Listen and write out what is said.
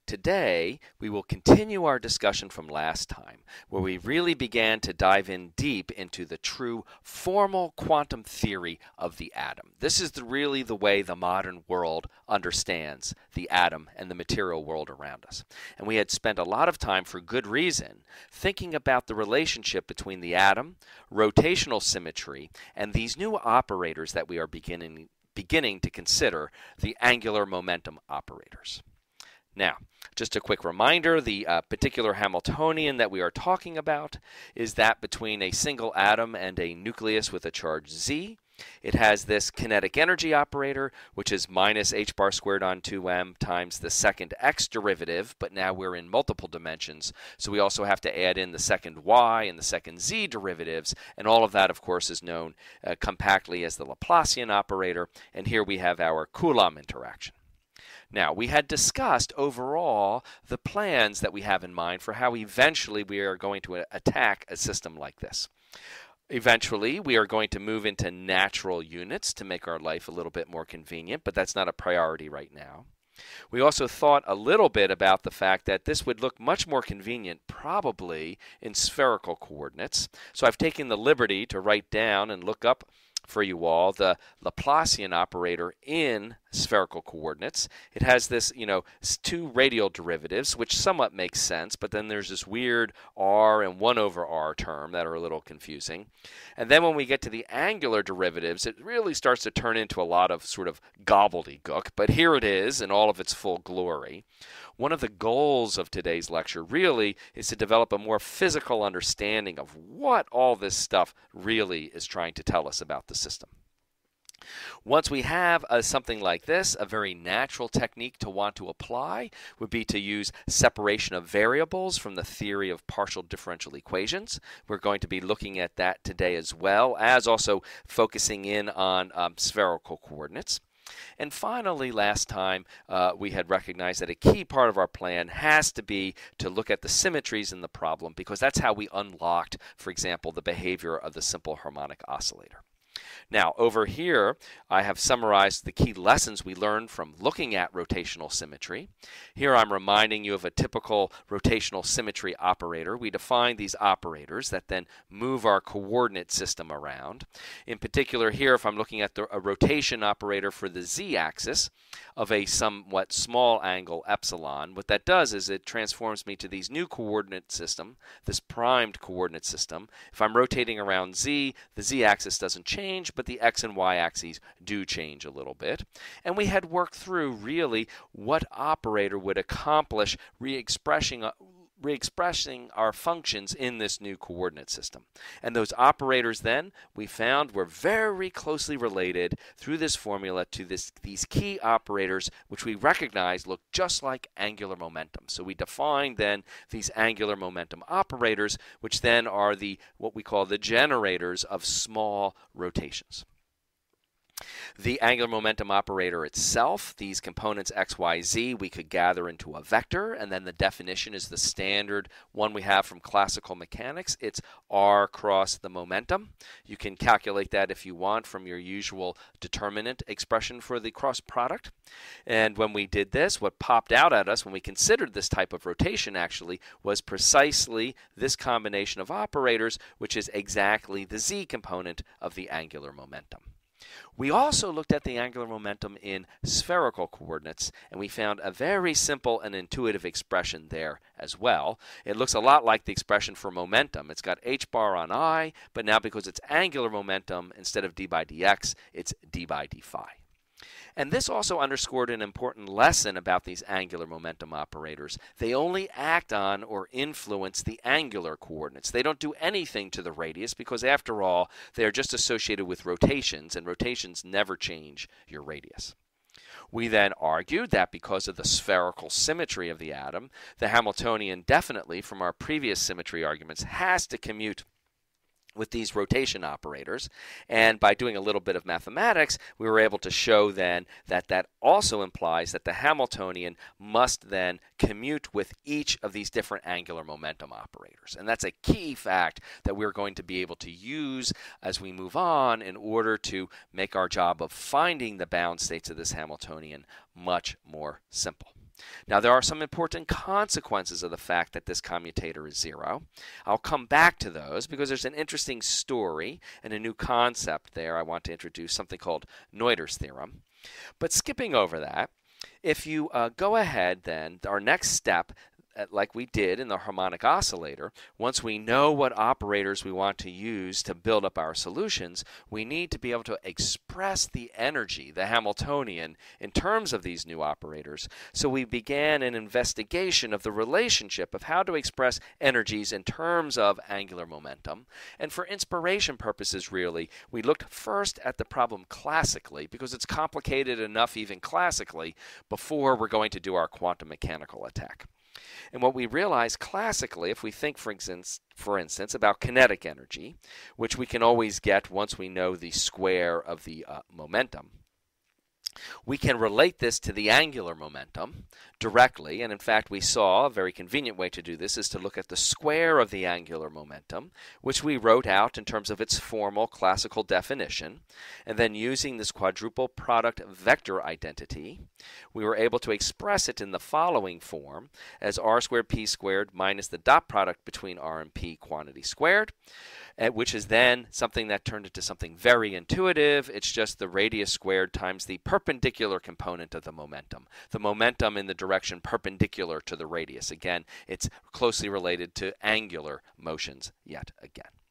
Today, we will continue our discussion from last time, where we really began to dive in deep into the true formal quantum theory of the atom. This is really the way the modern world understands the atom and the material world around us. And we had spent a lot of time, for good reason, thinking about the relationship between the atom, rotational symmetry, and these new operators that we are beginning to consider, the angular momentum operators. Now, just a quick reminder, the particular Hamiltonian that we are talking about is that between a single atom and a nucleus with a charge Z. It has this kinetic energy operator, which is minus h bar squared on 2m times the second x derivative, but now we're in multiple dimensions, so we also have to add in the second y and the second z derivatives, and all of that, of course, is known compactly as the Laplacian operator, and here we have our Coulomb interaction. Now, we had discussed overall the plans that we have in mind for how eventually we are going to attack a system like this. Eventually, we are going to move into natural units to make our life a little bit more convenient, but that's not a priority right now. We also thought a little bit about the fact that this would look much more convenient probably in spherical coordinates. So I've taken the liberty to write down and look up for you all the Laplacian operator in spherical coordinates. It has this, two radial derivatives, which somewhat makes sense, but then there's this weird r and 1 over r term that are a little confusing. And then when we get to the angular derivatives, it really starts to turn into a lot of sort of gobbledygook, but here it is in all of its full glory. One of the goals of today's lecture really is to develop a more physical understanding of what all this stuff really is trying to tell us about the system. Once we have something like this, a very natural technique to want to apply would be to use separation of variables from the theory of partial differential equations. We're going to be looking at that today as well as also focusing in on spherical coordinates. And finally, last time, we had recognized that a key part of our plan has to be to look at the symmetries in the problem, because that's how we unlocked, for example, the behavior of the simple harmonic oscillator. Now, over here, I have summarized the key lessons we learned from looking at rotational symmetry. Here I'm reminding you of a typical rotational symmetry operator. We define these operators that then move our coordinate system around. In particular here, if I'm looking at a rotation operator for the z-axis of a somewhat small angle epsilon, what that does is it transforms me to these new coordinate system, this primed coordinate system. If I'm rotating around z, the z-axis doesn't change, but the x and y axes do change a little bit. And we had worked through really what operator would accomplish re-expressing our functions in this new coordinate system. And those operators then, we found, were very closely related through this formula to these key operators, which we recognized look just like angular momentum. So we defined then these angular momentum operators, which then are what we call the generators of small rotations. The angular momentum operator itself, these components x, y, z, we could gather into a vector, and then the definition is the standard one we have from classical mechanics. It's r cross the momentum. You can calculate that if you want from your usual determinant expression for the cross product. And when we did this, what popped out at us when we considered this type of rotation actually was precisely this combination of operators, which is exactly the z component of the angular momentum. We also looked at the angular momentum in spherical coordinates, and we found a very simple and intuitive expression there as well. It looks a lot like the expression for momentum. It's got h bar on I, but now because it's angular momentum, instead of d by dx, it's d by d phi. And this also underscored an important lesson about these angular momentum operators. They only act on or influence the angular coordinates. They don't do anything to the radius because, after all, they are just associated with rotations, and rotations never change your radius. We then argued that because of the spherical symmetry of the atom, the Hamiltonian definitely, from our previous symmetry arguments, has to commute with these rotation operators, and by doing a little bit of mathematics, we were able to show then that that also implies that the Hamiltonian must then commute with each of these different angular momentum operators. And that's a key fact that we're going to be able to use as we move on in order to make our job of finding the bound states of this Hamiltonian much more simple. Now, there are some important consequences of the fact that this commutator is 0. I'll come back to those because there's an interesting story and a new concept there. I want to introduce something called Noether's theorem. But skipping over that, if you go ahead then, our next step, like we did in the harmonic oscillator, once we know what operators we want to use to build up our solutions, we need to be able to express the energy, the Hamiltonian, in terms of these new operators. So we began an investigation of the relationship of how to express energies in terms of angular momentum. And for inspiration purposes, really, we looked first at the problem classically, because it's complicated enough even classically before we're going to do our quantum mechanical attack. And what we realize classically, if we think, for instance, about kinetic energy, which we can always get once we know the square of the momentum, we can relate this to the angular momentum directly, and in fact we saw a very convenient way to do this is to look at the square of the angular momentum, which we wrote out in terms of its formal classical definition, and then using this quadruple product vector identity, we were able to express it in the following form as r squared p squared minus the dot product between r and p quantity squared, which is then something that turned into something very intuitive. It's just the radius squared times the perpendicular component of the momentum in the direction perpendicular to the radius. Again, it's closely related to angular motions yet again.